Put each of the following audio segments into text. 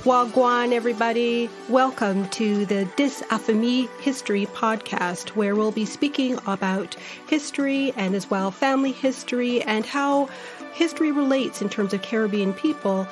Wagwan, everybody. Welcome to the Dis Affamie History podcast, where we'll be speaking about history and as well family history and how history relates in terms of Caribbean people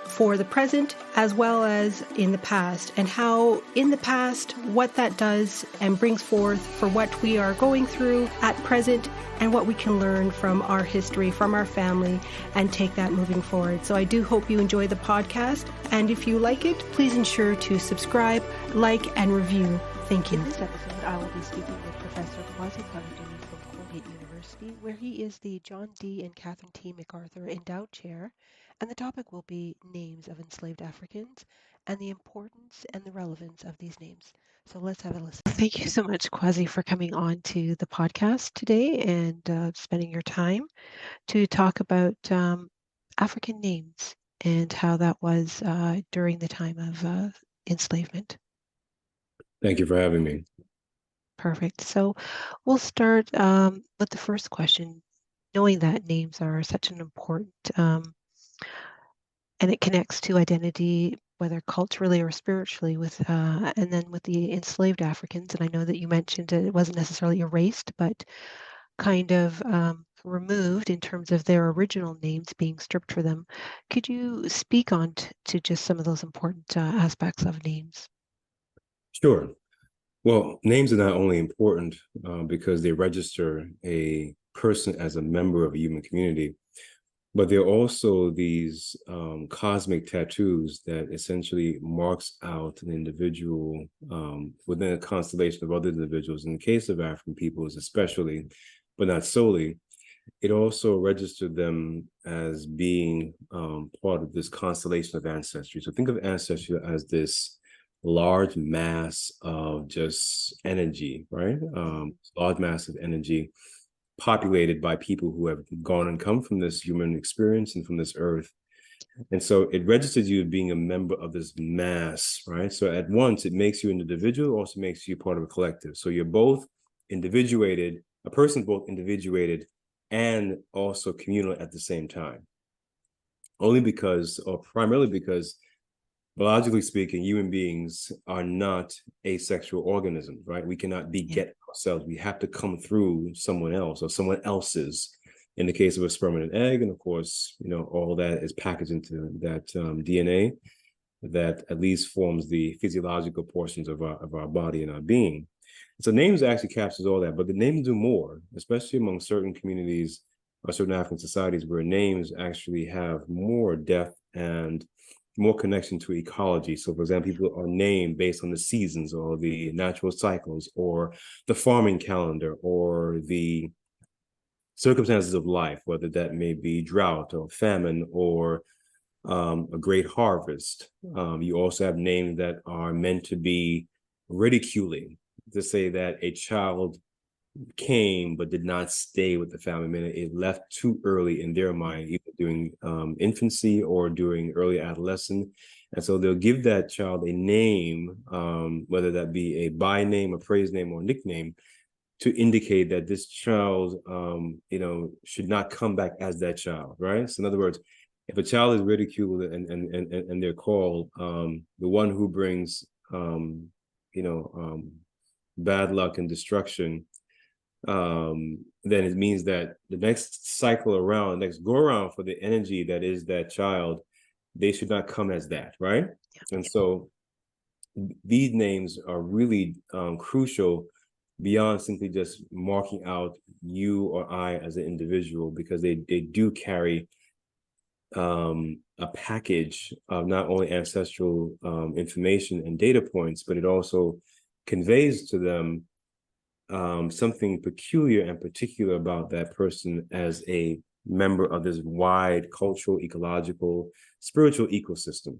for the present as well as in the past, and how in the past what that does and brings forth for what we are going through at present and what we can learn from our history, from our family, and take that moving forward. So I do hope you enjoy the podcast, and if you like it, please ensure to subscribe, like, and review. Thank you. In this episode, I will be speaking with Professor Kwasi Konadu from Colgate University, where he is the John D. and Catherine T. MacArthur Endowed Chair, and the topic will be names of enslaved Africans and the importance and the relevance of these names. So let's have a listen. Thank you so much, Kwasi, for coming on to the podcast today and spending your time to talk about African names and how that was during the time of enslavement. Thank you for having me. Perfect. So we'll start with the first question, knowing that names are such an important, and it connects to identity, whether culturally or spiritually, with and then with the enslaved Africans. And I know that you mentioned it wasn't necessarily erased, but kind of removed in terms of their original names being stripped for them. Could you speak on to just some of those important aspects of names? Sure. Well, names are not only important because they register a person as a member of a human community, but they're also these cosmic tattoos that essentially marks out an individual within a constellation of other individuals. In the case of African peoples especially, but not solely, it also registered them as being part of this constellation of ancestry. So think of ancestry as this large mass of just energy, right? Large mass of energy populated by people who have gone and come from this human experience and from this earth. And so it registers you as being a member of this mass, right? So at once it makes you an individual, also makes you part of a collective. So you're both individuated, a person both individuated and also communal at the same time. Only because, or primarily because, biologically speaking, human beings are not asexual organisms, right? We cannot beget ourselves. We have to come through someone else or someone else's. In the case of a sperm and an egg, and of course, you know, all that is packaged into that DNA that at least forms the physiological portions of our body and our being. So names actually captures all that, but the names do more, especially among certain communities or certain African societies where names actually have more depth and more connection to ecology. So for example, people are named based on the seasons or the natural cycles or the farming calendar or the circumstances of life, whether that may be drought or famine or a great harvest. You also have names that are meant to be ridiculing, to say that a child came but did not stay with the family. I mean, it left too early in their mind, either during infancy or during early adolescence. And so they'll give that child a name, whether that be a by name, a praise name, or a nickname, to indicate that this child, should not come back as that child, right? So in other words, if a child is ridiculed and they're called the one who brings, bad luck and destruction, then it means that the next cycle around, next go around for the energy that is that child, they should not come as that, right? And so these names are really crucial beyond simply just marking out you or I as an individual, because they do carry a package of not only ancestral information and data points, but it also conveys to them something peculiar and particular about that person as a member of this wide cultural, ecological, spiritual ecosystem.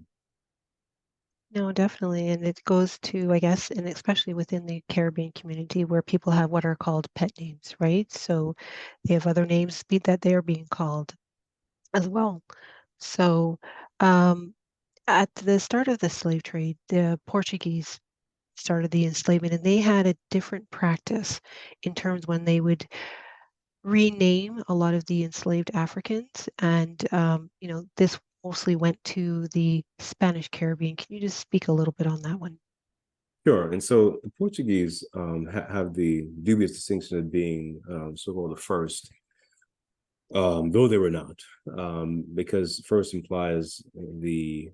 No, definitely. And it goes to, I guess, and especially within the Caribbean community where people have what are called pet names, right? So they have other names that they are being called as well. So at the start of the slave trade, the Portuguese started the enslavement, and they had a different practice in terms when they would rename a lot of the enslaved Africans. And, this mostly went to the Spanish Caribbean. Can you just speak a little bit on that one? Sure. And so the Portuguese have the dubious distinction of being so-called the first, though they were not, because first implies the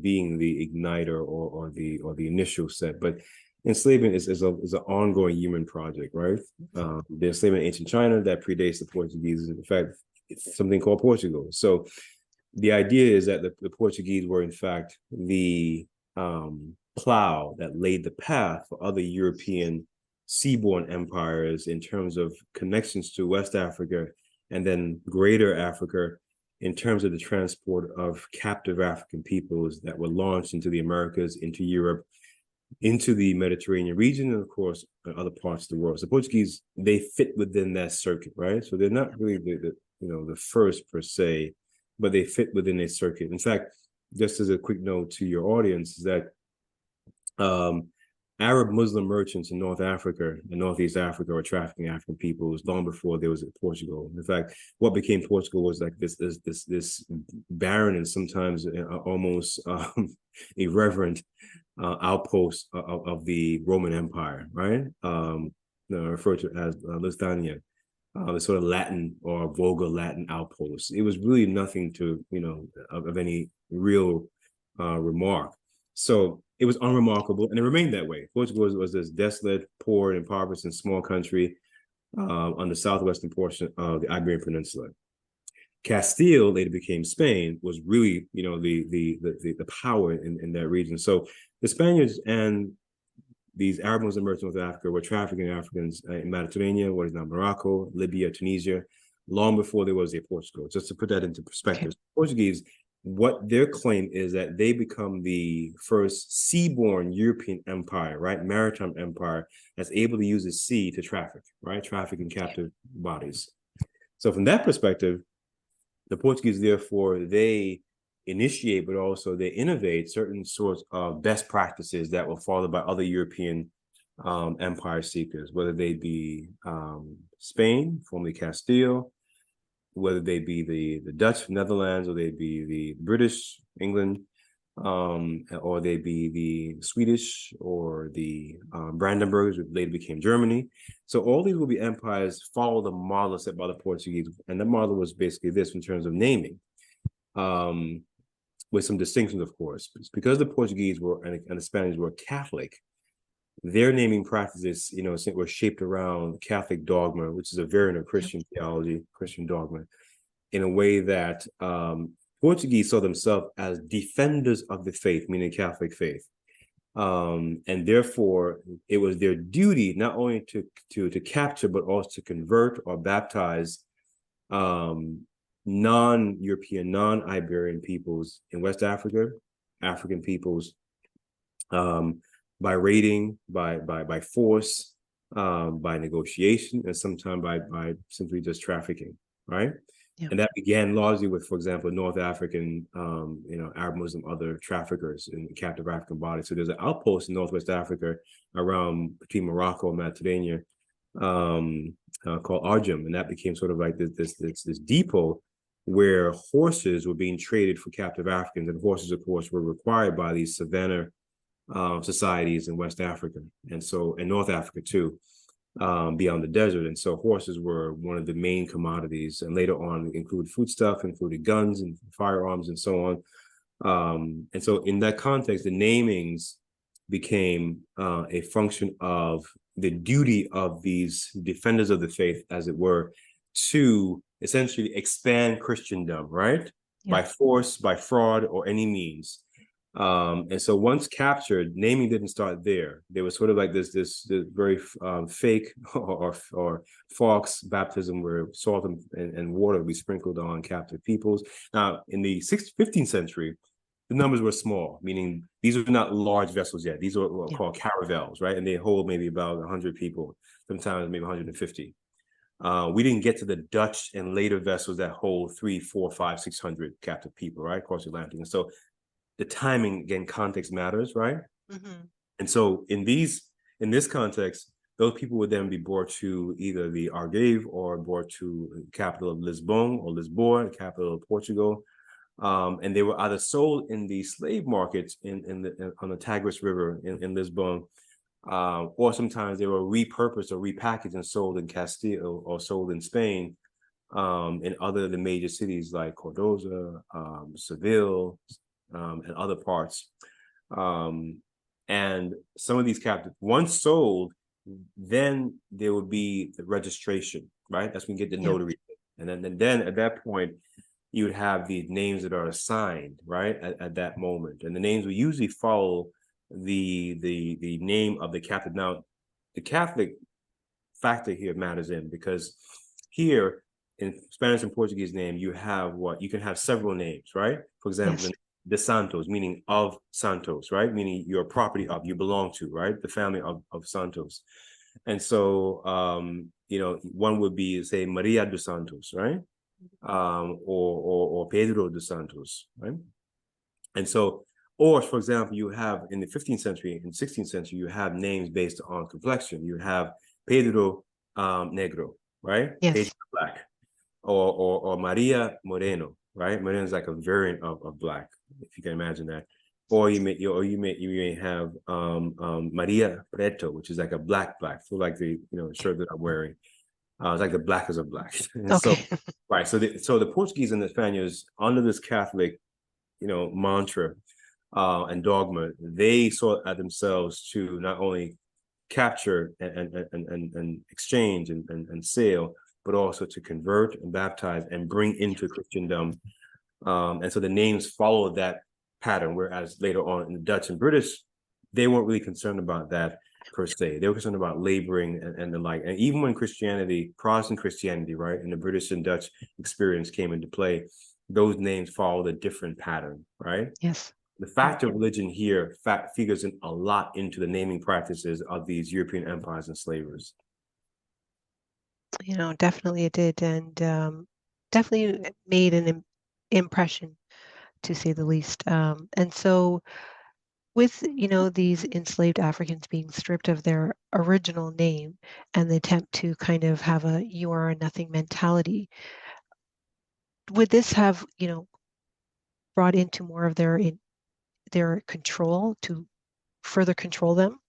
being the igniter or the initial set. But enslavement is an ongoing human project, right? The enslavement in ancient China that predates the Portuguese. In fact, it's something called Portugal. So the idea is that the Portuguese were in fact the plow that laid the path for other European seaborne empires in terms of connections to West Africa and then greater Africa in terms of the transport of captive African peoples that were launched into the Americas, into Europe, into the Mediterranean region, and of course, other parts of the world. So Portuguese, they fit within that circuit, right? So they're not really the first per se, but they fit within a circuit. In fact, just as a quick note to your audience, is that Arab Muslim merchants in North Africa and Northeast Africa were trafficking African peoples long before there was Portugal. In fact, what became Portugal was like this barren and sometimes almost irreverent outpost of the Roman Empire, right? Referred to as Lusitania, the sort of Latin or vulgar Latin outpost. It was really nothing to of any real remark. So it was unremarkable, and it remained that way. Portugal was this desolate, poor, and impoverished and small country on the southwestern portion of the Iberian Peninsula. Castile later became Spain, was really the power in that region. So the Spaniards and these Arab Muslim merchants of Africa were trafficking Africans in Mediterranean, what is now Morocco, Libya, Tunisia, long before there was a Portugal. Just to put that into perspective, okay. Portuguese, what their claim is that they become the first seaborne European empire, right? Maritime empire that's able to use the sea to traffic, right? Trafficking captive bodies. So from that perspective, the Portuguese, therefore, they initiate, but also they innovate certain sorts of best practices that were followed by other European empire seekers, whether they be Spain, formerly Castile, whether they be the Dutch, Netherlands, or they be the British, England, or they be the Swedish or the Brandenburgs, which later became Germany. So all these will be empires follow the model set by the Portuguese. And the model was basically this in terms of naming, with some distinctions, of course. It's because the Portuguese were and the Spaniards were Catholic, their naming practices, were shaped around Catholic dogma, which is a variant of Christian theology, Christian dogma, in a way that Portuguese saw themselves as defenders of the faith, meaning Catholic faith. And therefore, it was their duty not only to capture, but also to convert or baptize non-European, non-Iberian peoples in West Africa, African peoples, by raiding, by force, by negotiation, and sometimes by simply just trafficking, right? Yeah. And that began largely with, for example, North African, Arab Muslim, other traffickers in captive African bodies. So there's an outpost in Northwest Africa around between Morocco and Macedonia called Arjum, and that became sort of like this depot where horses were being traded for captive Africans, and horses, of course, were required by these savannah societies in West Africa, and so in North Africa too, beyond the desert. And so horses were one of the main commodities, and later on included foodstuff, included guns and firearms and so on. And so in that context, the namings became a function of the duty of these defenders of the faith, as it were, to essentially expand Christendom, right? Yeah. By force, by fraud, or any means. And so once captured, naming didn't start there. There was sort of like this very fake or false baptism where salt and water would be sprinkled on captive peoples. Now, in the 15th century, the numbers were small, meaning these are not large vessels yet. These are what are called caravels, right? And they hold maybe about 100 people, sometimes maybe 150. We didn't get to the Dutch and later vessels that hold 300, 400, 500, 600 captive people, right, across the Atlantic. And so the timing, again, context matters, right? Mm-hmm. And so in this context, those people would then be brought to either the Algarve or brought to the capital of Lisbon or Lisboa, the capital of Portugal, And they were either sold in the slave markets on the Tigris River in Lisbon, or sometimes they were repurposed or repackaged and sold in Castile or sold in Spain, in other of the major cities like Cordoba, Seville, and other parts. And some of these captives, once sold, then there would be the registration, right? That's when you get the notary. And then at that point, you would have the names that are assigned, right, at that moment. And the names will usually follow the name of the captive. Now, the Catholic factor here matters in, because here in Spanish and Portuguese name, you have you can have several names, right? For example, de Santos, meaning of Santos, right? Meaning you're property of, you belong to, right? The family of Santos. And so, one would be, say, Maria dos Santos, right? Or Pedro dos Santos, right? And so, or for example, you have in the 15th century and 16th century, you have names based on complexion. You have Pedro Negro, right? Yes. Pedro Black, or Maria Moreno, right? Moreno is like a variant of Black, if you can imagine that. Or you may have Maria Preto, which is like a black, so like the shirt that I'm wearing. It's like the blackest of black. Okay. So, right. So the Portuguese and the Spaniards, under this Catholic, mantra and dogma, they saw at themselves to not only capture and exchange and sale, but also to convert and baptize and bring into Christendom. And so the names followed that pattern, whereas later on in the Dutch and British, they weren't really concerned about that per se. They were concerned about laboring and the like. And even when Protestant Christianity, right, and the British and Dutch experience came into play, those names followed a different pattern, right? Yes. The fact of religion here figures in a lot into the naming practices of these European empires and slavers. Definitely it did, and definitely made an impression, to say the least. And so, with these enslaved Africans being stripped of their original name and the attempt to kind of have a "you are a nothing" mentality, would this have brought into more of their control, to further control them?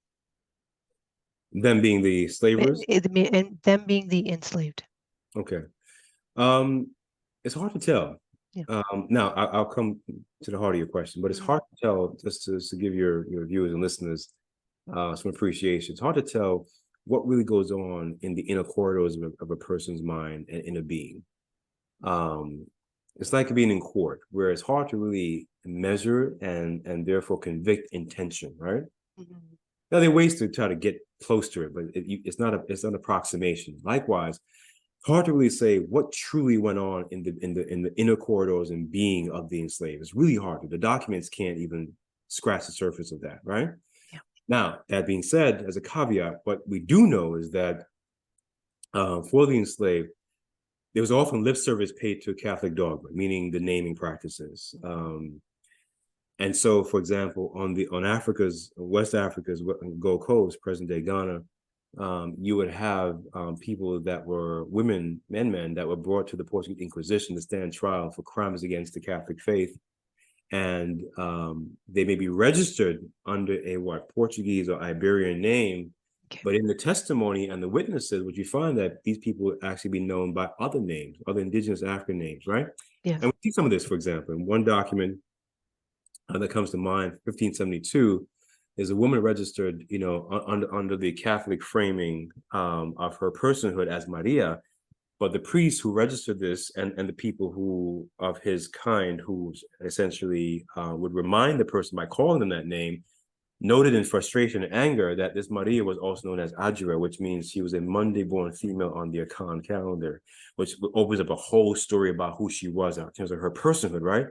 Them being the slavers? And them being the enslaved. Okay. It's hard to tell. Yeah. Now, I'll come to the heart of your question, but it's hard to tell, just to give your viewers and listeners some appreciation. It's hard to tell what really goes on in the inner corridors of a person's mind and inner being. It's like being in court, where it's hard to really measure and therefore convict intention, right? Mm-hmm. Now, there are ways to try to get close to it, but it's not an approximation. Likewise, hard to really say what truly went on in the inner corridors and being of the enslaved. It's really hard. The documents can't even scratch the surface of that, right? Yeah. Now, that being said, as a caveat, what we do know is that for the enslaved, there was often lip service paid to Catholic dogma, meaning the naming practices. And so, for example, on West Africa's Gold Coast, present-day Ghana, you would have people that were men that were brought to the Portuguese Inquisition to stand trial for crimes against the Catholic faith. And they may be registered under a Portuguese or Iberian name, but in the testimony and the witnesses, what you find that these people would actually be known by other names, other indigenous African names, right? Yeah. And we see some of this, for example, in one document that comes to mind, 1572, is a woman registered, under the Catholic framing of her personhood as Maria, but the priest who registered this and the people who of his kind who essentially would remind the person by calling them that name, noted in frustration and anger that this Maria was also known as Adjura, which means she was a Monday-born female on the Akan calendar, which opens up a whole story about who she was in terms of her personhood, right?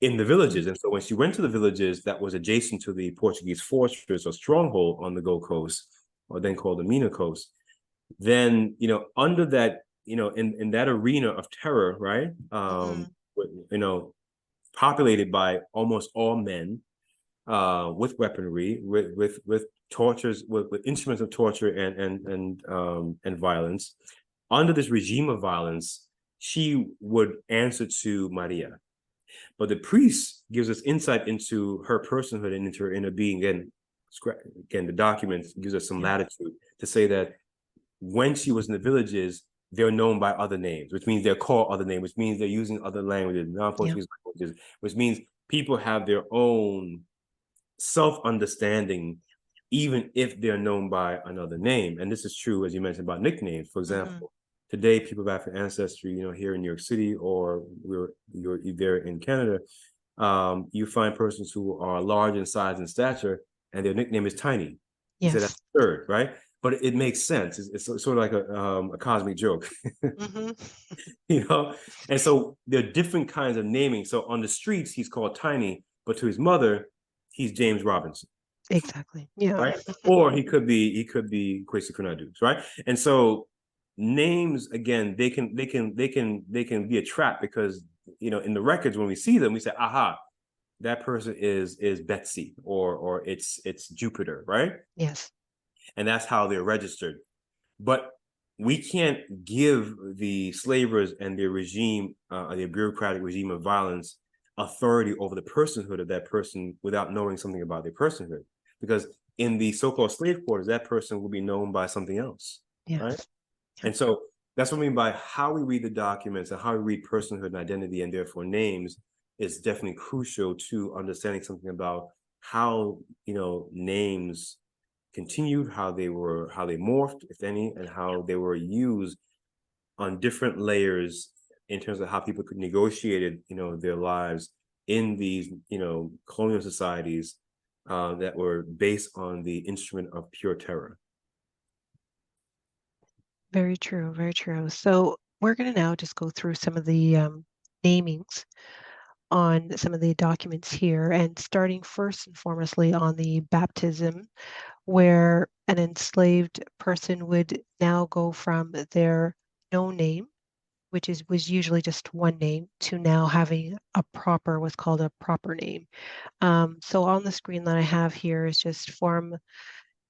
In the villages. And so when she went to the villages that was adjacent to the Portuguese fortress or stronghold on the Gold Coast, or then called the Mina Coast, then, under that, in that arena of terror, right? Populated by almost all men, with weaponry, with tortures, with instruments of torture and violence. Under this regime of violence, she would answer to Maria. But the priest gives us insight into her personhood and into her inner being. Again, the document gives us some latitude to say that when she was in the villages, they're known by other names, which means they're called other names, which means they're using other languages, non-Portuguese languages, which means people have their own self-understanding, even if they're known by another name. And this is true, as you mentioned, about nicknames. For example, today, people of African ancestry, here in New York City, or you're there in Canada, you find persons who are large in size and stature, and their nickname is Tiny. You say that's third, right? But it makes sense. It's sort of like a cosmic joke, And so there are different kinds of naming. So on the streets, he's called Tiny, but to his mother, he's James Robinson. Exactly. Yeah. Right. Or he could be Kwasi Konadu, right? And so names, again, they can be a trap, because in the records, when we see them, we say, aha, that person is Betsy, or it's Jupiter, right? Yes. And that's how they're registered. But we can't give the slavers and their regime, their bureaucratic regime of violence, authority over the personhood of that person without knowing something about their personhood. Because in the so-called slave quarters, that person will be known by something else, right? And so that's what I mean by how we read the documents and how we read personhood and identity, and therefore names, is definitely crucial to understanding something about how names continued, how they morphed, if any, and how they were used on different layers in terms of how people could negotiated their lives in these colonial societies that were based on the instrument of pure terror. Very true, very true. So we're going to now just go through some of the namings on some of the documents here, and starting first and foremostly on the baptism, where an enslaved person would now go from their known name, which was usually just one name, to now having what's called a proper name. So on the screen that I have here is just from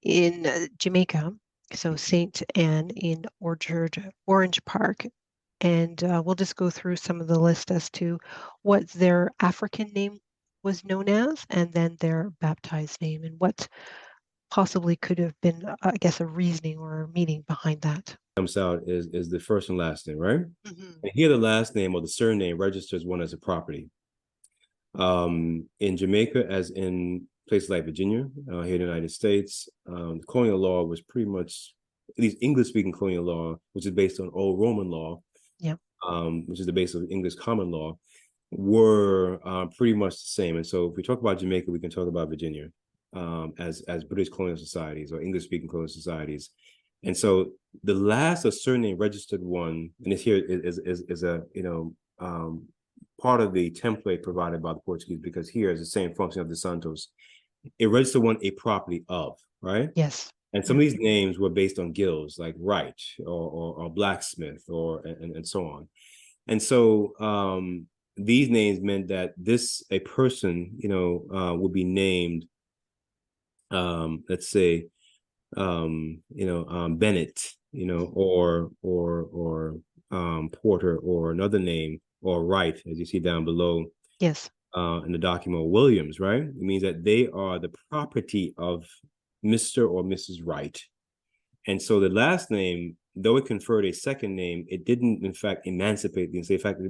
in Jamaica, so Saint Anne in Orange Park. And we'll just go through some of the list as to what their African name was known as, and then their baptized name, and what possibly could have been, I guess, a reasoning or a meaning behind that. Comes out is the first and last name, right? And here the last name or the surname registers one as a property. In Jamaica, as in places like Virginia, here in the United States, colonial law was pretty much, at least English-speaking colonial law, which is based on Old Roman law, which is the base of English common law, were pretty much the same. And so if we talk about Jamaica, we can talk about Virginia as British colonial societies or English-speaking colonial societies. And so the last surname registered one, and this here is a part of the template provided by the Portuguese, because here is the same function of the Santos. It registered one a property of, right? Yes. And some of these names were based on guilds, like Wright or blacksmith and so on. And so these names meant that a person, would be named, let's say, Bennett, or Porter, or another name, or Wright, as you see down below. Yes. In the document, Williams, right? It means that they are the property of Mr. or Mrs. Wright. And so the last name, though it conferred a second name, it didn't, in fact, emancipate the enslaved. In fact,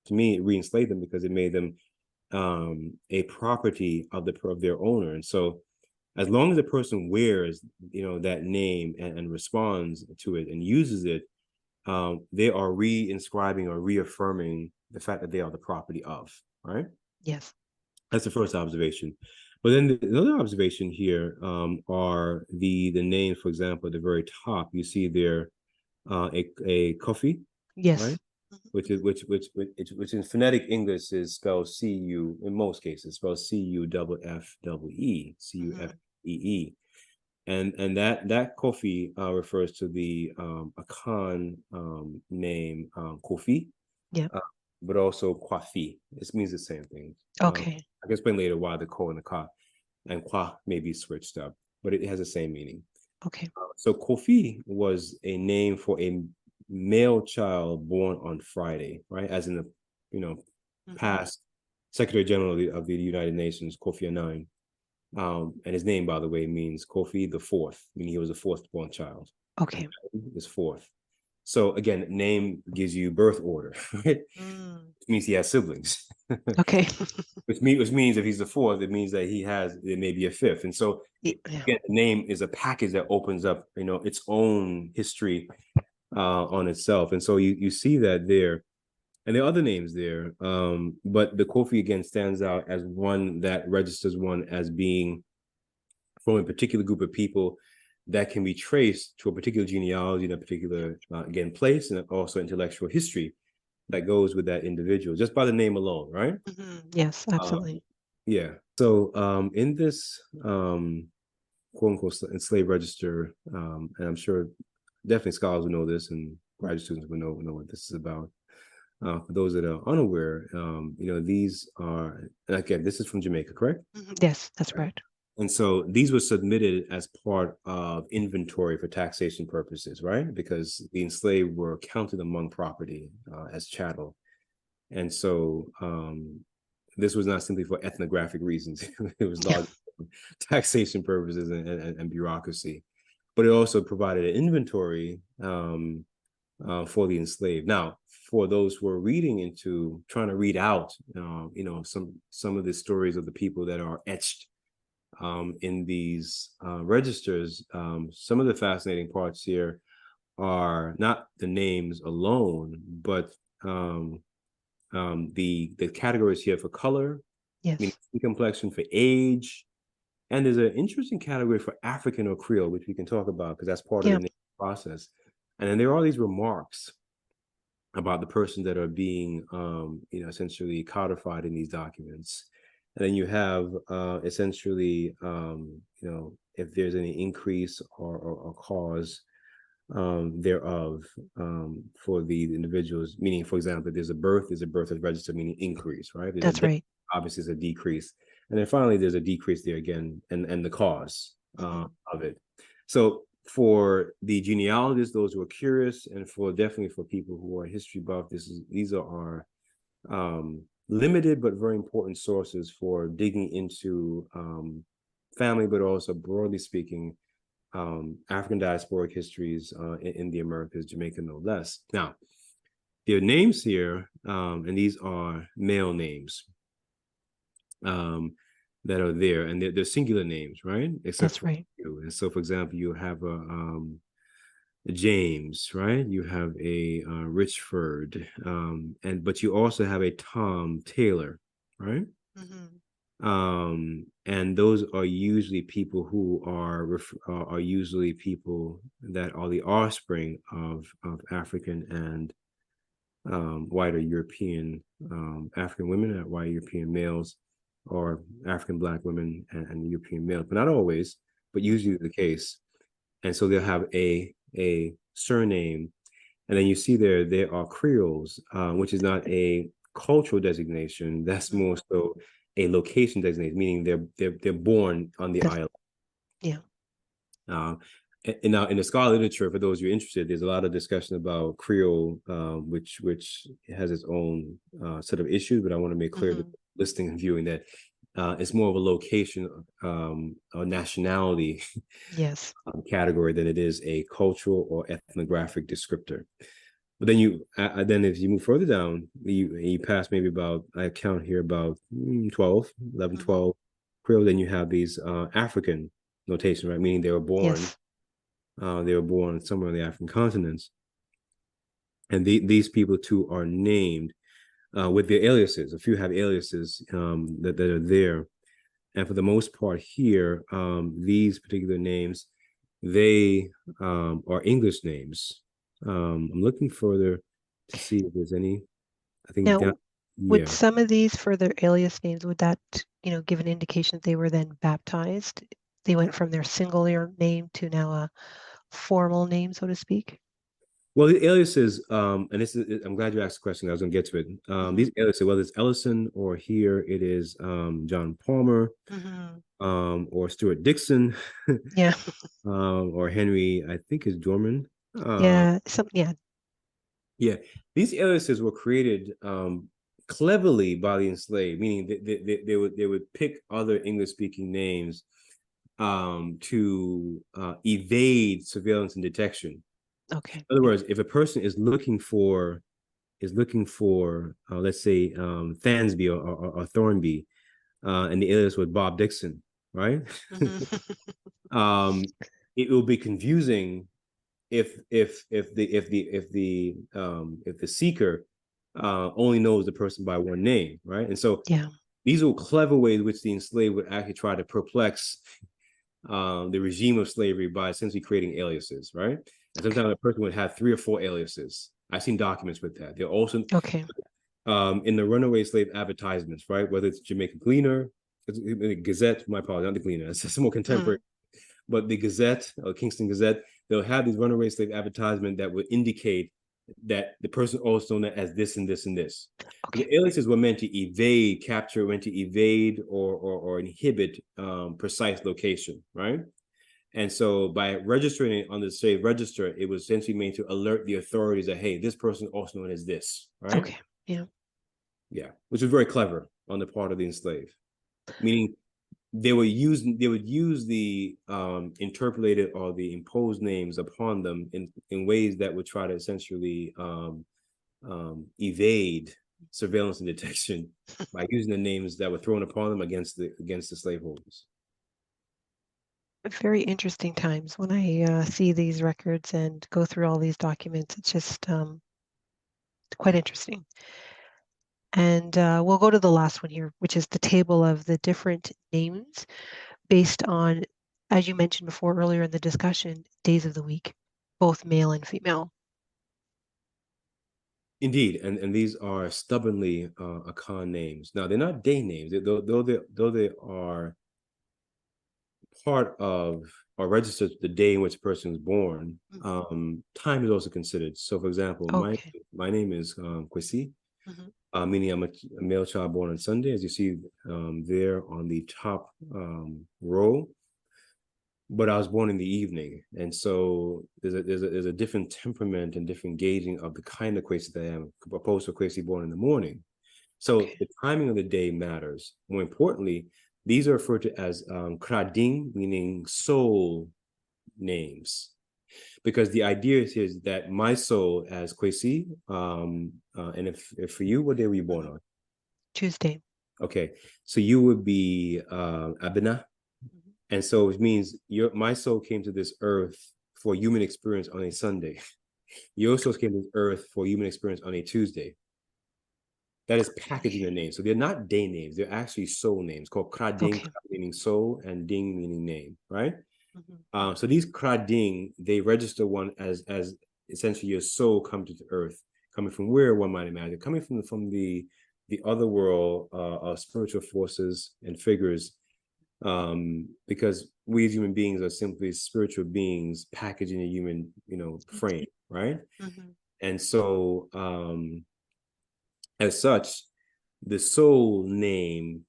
to me, it re-enslaved them, because it made them a property of their owner. And so as long as the person wears, that name and responds to it and uses it, they are re-inscribing or reaffirming the fact that they are the property of, right? Yes. That's the first observation. But then the other observation here are the names. For example, at the very top, you see there a coffee, Yes, right? Which in phonetic English is spelled C-U, in most cases, spelled C-U-F-F-E, C-U-F-E-E. And that coffee refers to the Akan name Kofi, but also Kwafi. It means the same thing. Okay. I can explain later why the ko and the ka and kwa may be switched up, but it has the same meaning. Okay. So Kofi was a name for a male child born on Friday, right? As in the past Secretary General of the United Nations, Kofi Annan. And his name, by the way, means Kofi the Fourth, meaning he was the fourth born child. Okay. His fourth. So again, name gives you birth order, right? It means he has siblings. Okay. which means if he's the fourth, it means that there may be a fifth. And so again, the name is a package that opens up, its own history on itself. And so you see that there. And there are other names there, but the Kofi again stands out as one that registers one as being from a particular group of people that can be traced to a particular genealogy in a particular, again, place, and also intellectual history that goes with that individual, just by the name alone, right? Yes, absolutely. Yeah. So in this quote-unquote enslaved register, and I'm sure definitely scholars will know this and graduate students will know what this is about. For those that are unaware, these are, and again, this is from Jamaica, correct? Yes, that's correct. And so these were submitted as part of inventory for taxation purposes, right? Because the enslaved were counted among property as chattel. And so this was not simply for ethnographic reasons. It was largely for taxation purposes and bureaucracy. But it also provided an inventory for the enslaved. Now, for those who are trying to read out, some of the stories of the people that are etched in these registers, some of the fascinating parts here are not the names alone, but the categories here for color, yes, complexion, for age, and there's an interesting category for African or Creole, which we can talk about because that's part of the name process. And then there are all these remarks about the person that are being, essentially codified in these documents. And then you have essentially, if there's any increase or cause thereof for the individuals, meaning, for example, there's a birth that's registered, meaning increase, right? That's right. Obviously, it's a decrease. And then finally, there's a decrease there again, and the cause of it. So for the genealogists, those who are curious, and definitely for people who are history buff, these are our limited but very important sources for digging into family, but also broadly speaking, African diasporic histories in the Americas, Jamaica no less. Now, there are names here, and these are male names that are there, and they're singular names, right? That's right. And so, for example, you have a James, right? You have a Richford, but you also have a Tom Taylor, right? And those are usually people who are usually people that are the offspring of African and white or European African women and white European males, or African Black women and European males, but not always, but usually the case. And so they'll have a surname, and then you see there are Creoles, which is not a cultural designation. That's more so a location designation, meaning they're born on the island. Yeah. And now in the scholarly literature, for those who are interested, there's a lot of discussion about Creole, which has its own set of issues. But I want to make clear to listening and viewing that it's more of a location or nationality category than it is a cultural or ethnographic descriptor. But then if you move further down, you pass maybe about, I count here about 12 Creole, then you have these African notations, right? Meaning they were born somewhere on the African continents. And these people too are named with their aliases. A few have aliases that are there. And for the most part here, these particular names, they are English names. I'm looking further to see if there's any. I think now, would some of these further alias names, would that give an indication that they were then baptized? They went from their singular name to now a formal name, so to speak? Well, the aliases, and I'm glad you asked the question. I was going to get to it. These aliases, whether it's Ellison or here it is John Palmer, or Stuart Dixon, or Henry, I think is Dorman. Yeah. These aliases were created cleverly by the enslaved, meaning they would pick other English-speaking names to evade surveillance and detection. Okay. In other words, if a person is looking for let's say Thansby or Thornby, and the alias was Bob Dixon, right? Mm-hmm. It will be confusing if the seeker only knows the person by one name, right? And so Yeah. these are clever ways which the enslaved would actually try to perplex the regime of slavery by essentially creating aliases, right? And sometimes a person would have 3 or 4 aliases. I've seen documents with that. They're also Okay. in the runaway slave advertisements, right? Whether it's Jamaican Gleaner, Gazette, my apologies, not the Gleaner, it's more contemporary, but the Gazette, or Kingston Gazette, they'll have these runaway slave advertisement that would indicate that the person also known as this and this and this. Okay. The aliases were meant to evade capture, meant to evade or inhibit precise location, right? And so by registering it on the slave register, it was essentially meant to alert the authorities that, hey, this person is also known as this, right? Okay. Yeah. Yeah, which is very clever on the part of the enslaved, meaning they would use the interpolated or the imposed names upon them in ways that would try to essentially evade surveillance and detection by using the names that were thrown upon them against the slaveholders. Very interesting times when I see these records and go through all these documents. It's just quite interesting. And we'll go to the last one here, which is the table of the different names based on, as you mentioned before earlier in the discussion, days of the week, both male and female. Indeed, and these are stubbornly Akan names. Now they're not day names, though they are part of or registered the day in which a person was born. Time is also considered. So, for example, Okay. my name is Kwasi, Mm-hmm. meaning I'm a male child born on Sunday, as you see there on the top row. But I was born in the evening, and so there's a different temperament and different gauging of the kind of Kwasi that I am, opposed to Kwasi born in the morning. So Okay. the timing of the day matters. More importantly, these are referred to as krading, meaning soul names, because the idea is that my soul as Kwasi, and if for you, what day were you born on? Tuesday. Okay, so you would be Abena. And so it means my soul came to this earth for human experience on a Sunday. Your soul came to this earth for human experience on a Tuesday. That is packaging the names. So they're not day names. They're actually soul names called krading, Okay. meaning soul, and ding meaning name, right? Mm-hmm. So these krading, they register one as essentially your soul coming to the earth, coming from where, one might imagine, coming from the other world of spiritual forces and figures, because we as human beings are simply spiritual beings packaged in a human, frame, right? Mm-hmm. And so, as such, the soul name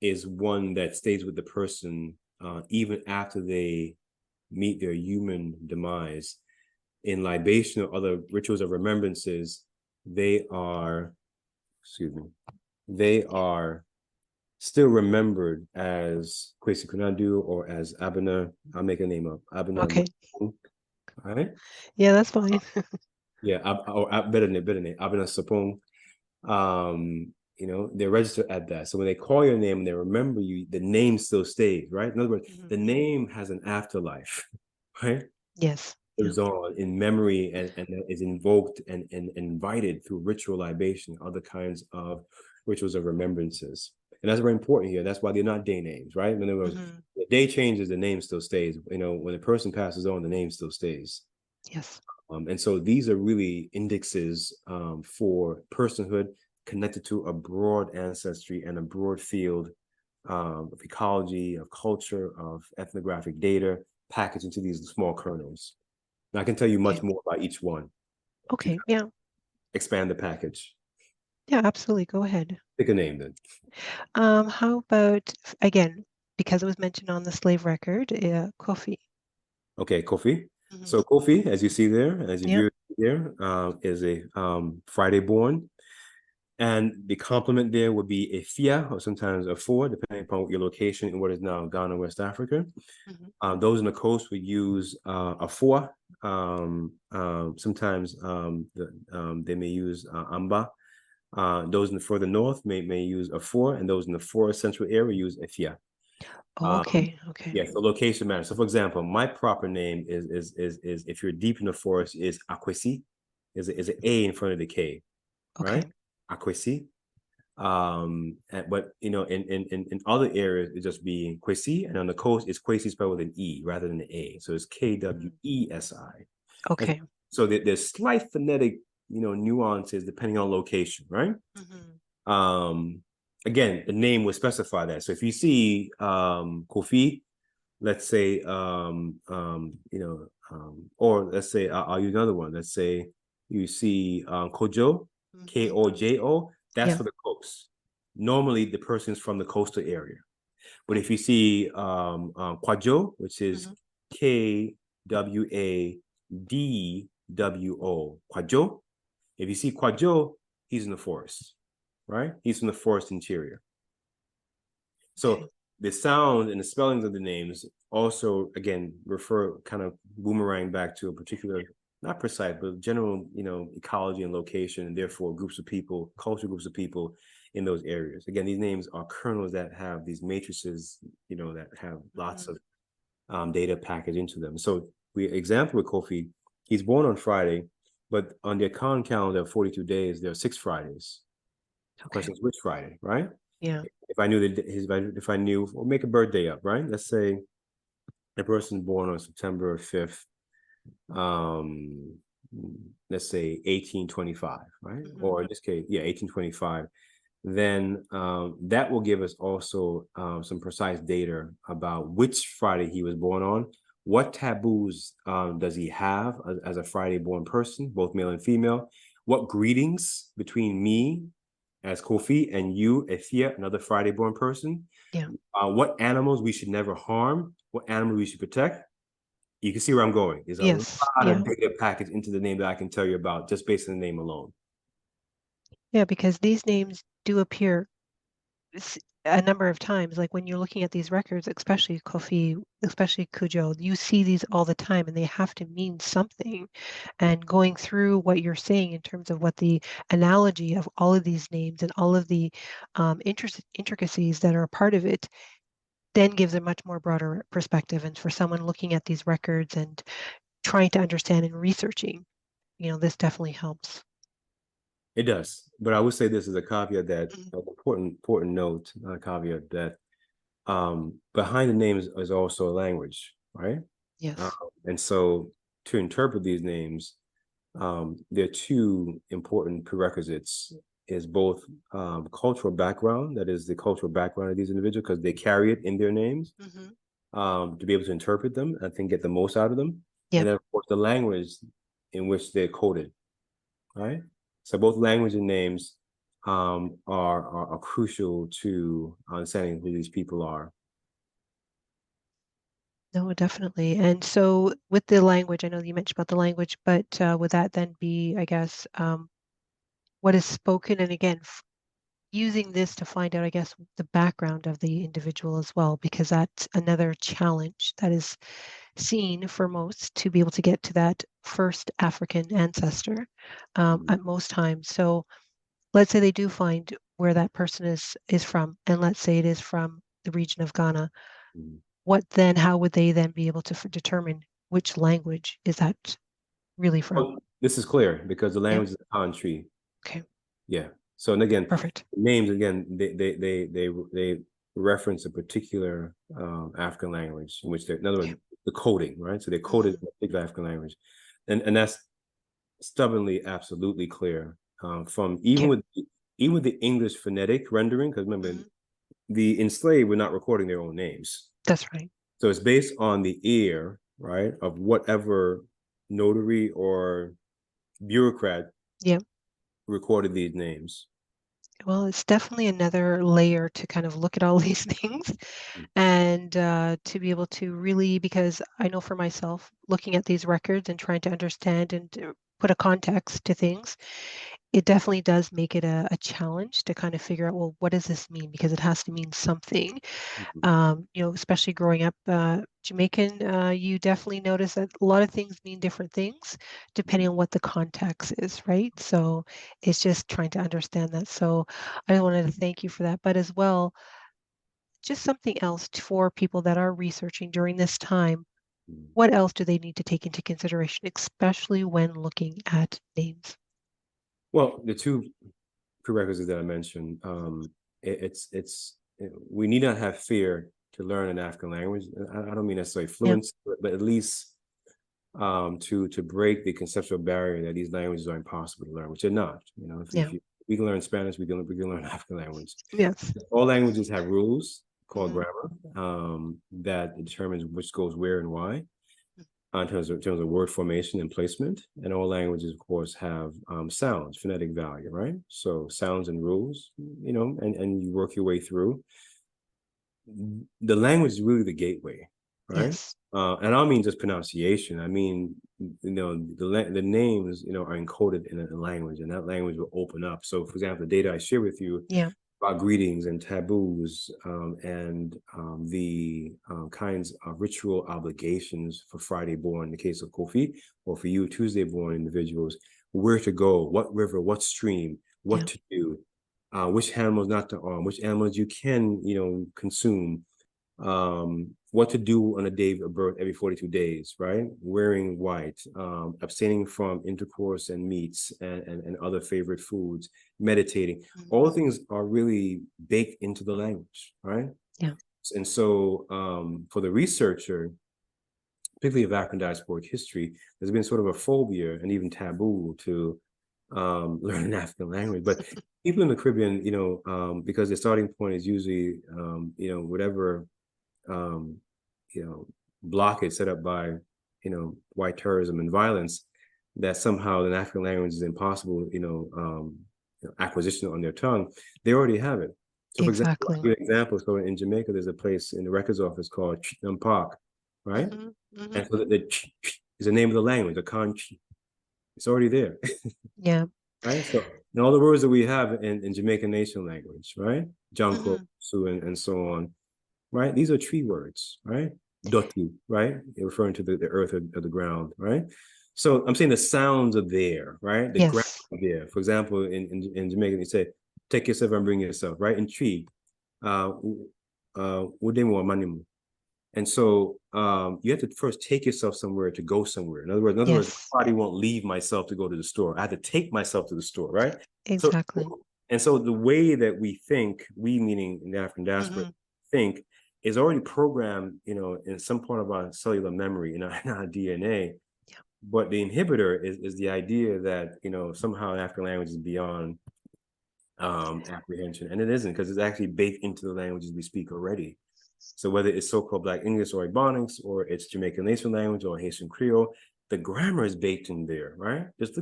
is one that stays with the person even after they meet their human demise. In libation or other rituals of remembrances, they are still remembered as Kwasi Konadu or as Abena. I'll make a name up. Abena. Okay. All right. Yeah, that's fine. Yeah, or better name, Abena Sapong. They're registered at that. So when they call your name and they remember you, the name still stays, right? In other words, the name has an afterlife, right? Yes. It lives on in memory and is invoked and invited through ritual libation, other kinds of rituals of remembrances. And that's very important here. That's why they're not day names, right? In other words, the day changes, the name still stays. When a person passes on, the name still stays. Yes. And so these are really indexes for personhood connected to a broad ancestry and a broad field of ecology, of culture, of ethnographic data, packaged into these small kernels. And I can tell you much more about each one. Okay. Yeah. Expand the package. Yeah, absolutely. Go ahead. Pick a name then. How about, again, because it was mentioned on the slave record, Kofi. Okay, Kofi. So Kofi, as you see there, as you view there, is a Friday born. And the complement there would be a fia or sometimes a four, depending upon your location in what is now Ghana, West Africa. Those on the coast would use a four. Sometimes they may use amba. Those in the further north may use a four, and those in the forest central area use a fia. Okay. Yeah, so location matters. So, for example, my proper name is if you're deep in the forest is Akwesi, is an A in front of the K, right? Akwesi. But in other areas it just be Kwesi, and on the coast it's Kwesi spelled with an E rather than an A, so it's Kwesi. Okay. And so there's slight phonetic nuances depending on location, right? Again, the name will specify that. So if you see Kofi, let's say or let's say I'll use another one. Let's say you see Kojo, Kojo. That's for the coast. Normally, the person's from the coastal area. But if you see Kwajo, which is Kwado, Kwajo, if you see Kwajo, he's in the forest, right? He's in the forest interior. So the sound and the spellings of the names also, again, refer kind of boomerang back to a particular, not precise, but general, ecology and location, and therefore groups of people, cultural groups of people in those areas. Again, these names are kernels that have these matrices, that have lots of data packaged into them. So example with Kofi, he's born on Friday, but on the Akan calendar of 42 days, there are 6 Fridays. The question is which Friday, right? Yeah. If I knew if I knew, or make a birthday up, right? Let's say the person born on September 5th, let's say 1825, right? Or in this case, 1825. Then that will give us also some precise data about which Friday he was born on. What taboos does he have as a Friday born person, both male and female? What greetings between me as Kofi and you, Efia, another Friday born person? Yeah. What animals we should never harm? What animals we should protect? You can see where I'm going. There's a lot of data packaged into the name that I can tell you about just based on the name alone. Yeah, because these names do appear a number of times. Like when you're looking at these records, especially Kofi, especially Kujo, you see these all the time and they have to mean something. And going through what you're saying in terms of what the analogy of all of these names and all of the intricacies that are a part of it then gives a much more broader perspective. And for someone looking at these records and trying to understand and researching, this definitely helps. It does, but I would say this is a caveat that important note, not a caveat, that behind the names is also a language, right? Yes. And so to interpret these names, there are 2 important prerequisites: is both cultural background, that is the cultural background of these individuals, because they carry it in their names, to be able to interpret them, I think get the most out of them. And then of course the language in which they're coded, right? So both language and names are crucial to understanding who these people are. No, definitely. And so with the language, I know you mentioned about the language, but would that then be, I guess, what is spoken? And again, using this to find out, I guess, the background of the individual as well, because that's another challenge that is seen for most to be able to get to that first African ancestor at most times. So let's say they do find where that person is from, and let's say it is from the region of Ghana. How would they then be able to determine which language is that really from? Oh, this is clear because the language is a Akan tree. Okay. Yeah. So, and again, perfect. Names again, they reference a particular African language in which they're, in other words, the coding, right? So they're coded in a particular African language, and that's stubbornly absolutely clear from even with the English phonetic rendering, because remember, the enslaved were not recording their own names. That's right. So it's based on the ear, right, of whatever notary or bureaucrat recorded these names. Well, it's definitely another layer to kind of look at all these things and to be able to really, because I know for myself, looking at these records and trying to understand and to put a context to things, it definitely does make it a challenge to kind of figure out, well, what does this mean? Because it has to mean something. Especially growing up Jamaican, you definitely notice that a lot of things mean different things depending on what the context is, right? So it's just trying to understand that. So I wanted to thank you for that. But as well, just something else for people that are researching during this time, what else do they need to take into consideration, especially when looking at names? Well, the two prerequisites that I mentioned, we need not have fear to learn an African language. I don't mean necessarily fluency, but at least to break the conceptual barrier that these languages are impossible to learn, which they're not. If we can learn Spanish, we can learn African language. Yes. All languages have rules called grammar that determines which goes where and why. In terms of word formation and placement, and all languages, of course, have sounds, phonetic value, right? So sounds and rules, and you work your way through. The language is really the gateway, right? Yes. And I don't mean just pronunciation. I mean, the names, are encoded in a language, and that language will open up. So, for example, the data I share with you, about greetings and taboos and the kinds of ritual obligations for Friday born, in the case of Kofi, or for you, Tuesday born individuals, where to go, what river, what stream, what to do, which animals not to arm, which animals you can, consume, what to do on a day of birth every 42 days, right? Wearing white, abstaining from intercourse and meats and other favorite foods, meditating. All things are really baked into the language, right? Yeah. And so for the researcher, particularly of Akan Diasporic history, there's been sort of a phobia and even taboo to learn an African language. But people in the Caribbean, because their starting point is usually, whatever blockade set up by white terrorism and violence, that somehow an African language is impossible acquisition on their tongue. They already have it. So for example, so in Jamaica there's a place in the records office called Park, right? And so the is the name of the language, the Akan. It's already there. Right. So and all the words that we have in Jamaican nation language, right? Jonko, Su, and so on. Right? These are tree words, right? Doti, right? They're referring to the earth or the ground, right? So I'm saying the sounds are there, right? The grammar are there. For example, in Jamaican, they say, take yourself and bring yourself, right? In tree, and so you have to first take yourself somewhere to go somewhere. In other words, my body won't leave myself to go to the store. I have to take myself to the store, right? Exactly. So the way that we think, we meaning in the African diaspora, think, is already programmed, in some part of our cellular memory, in our DNA. But the inhibitor is the idea that, somehow African language is beyond apprehension. And it isn't, because it's actually baked into the languages we speak already. So whether it's so-called Black English or Ebonics, or it's Jamaican nation language or Haitian Creole, the grammar is baked in there, right? Just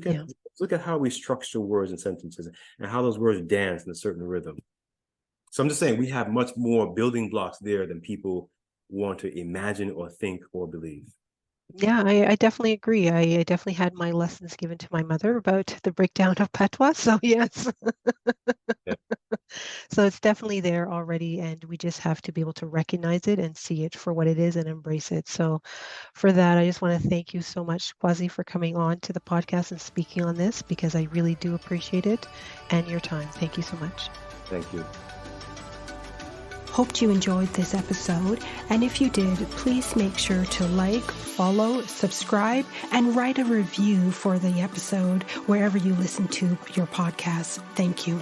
look at how we structure words and sentences and how those words dance in a certain rhythm. So I'm just saying we have much more building blocks there than people want to imagine or think or believe. Yeah, I definitely agree. I definitely had my lessons given to my mother about the breakdown of patois. So yes. So it's definitely there already, and we just have to be able to recognize it and see it for what it is and embrace it. So for that, I just want to thank you so much, Kwasi, for coming on to the podcast and speaking on this, because I really do appreciate it and your time. Thank you so much. Thank you. Hoped you enjoyed this episode, and if you did, please make sure to like, follow, subscribe, and write a review for the episode wherever you listen to your podcast. Thank you.